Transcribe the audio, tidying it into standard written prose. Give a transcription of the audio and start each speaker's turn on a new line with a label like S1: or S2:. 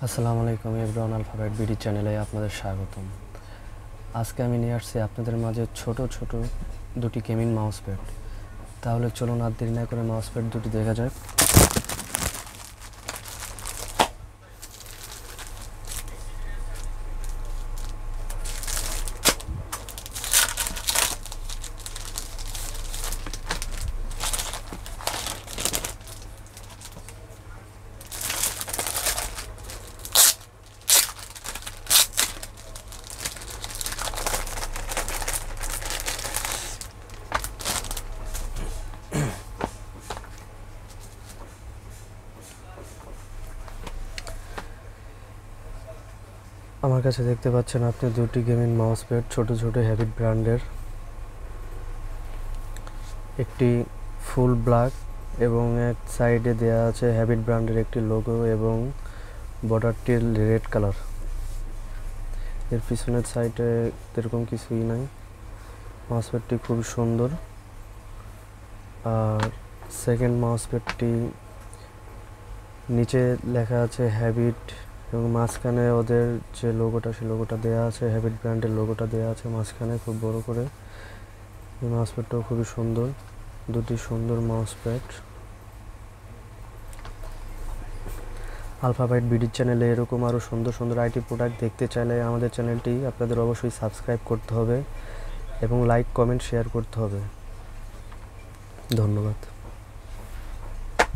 S1: আসসালামু আলাইকুম everyone, alphabet BD চ্যানেলে আপনাদের স্বাগতম। আজকে আমি নিয়ে আসছি আপনাদের মাঝে ছোট ছোট দুটি গেমিং মাউস প্যাড। তাহলে চলুন আর দেরি না করে মাউস প্যাড দুটি দেখা যাক। আমার কাছে দেখতে পাচ্ছেন আপনি দুটি গেমিং মাউস প্যাড, ছোট ছোট হ্যাবিট ব্র্যান্ডের। একটি ফুল ব্ল্যাক এবং এক সাইডে দেওয়া আছে হ্যাবিট ব্র্যান্ডের একটি লোগো এবং বর্ডারটি রেড কালার। এর পিছনের সাইডে এরকম কিছুই নাই। মাউস প্যাডটি খুবই সুন্দর। আর সেকেন্ড মাউস প্যাডটি নিচে লেখা আছে হ্যাবিট এবং মাঝখানে ওদের যে লোগোটা, সেই লোগোটা দেওয়া আছে, হ্যাবিট ব্র্যান্ডের লোগোটা দেওয়া আছে মাঝখানে খুব বড় করে। এই মাউস প্যাডটাও খুবই সুন্দর, দুটি সুন্দর মাউস প্যাড। আলফাবেট বিডি চ্যানেলে এরকম আরও সুন্দর সুন্দর আইটি প্রোডাক্ট দেখতে চাইলে আমাদের চ্যানেলটি আপনাদের অবশ্যই সাবস্ক্রাইব করতে হবে এবং লাইক, কমেন্ট, শেয়ার করতে হবে। ধন্যবাদ।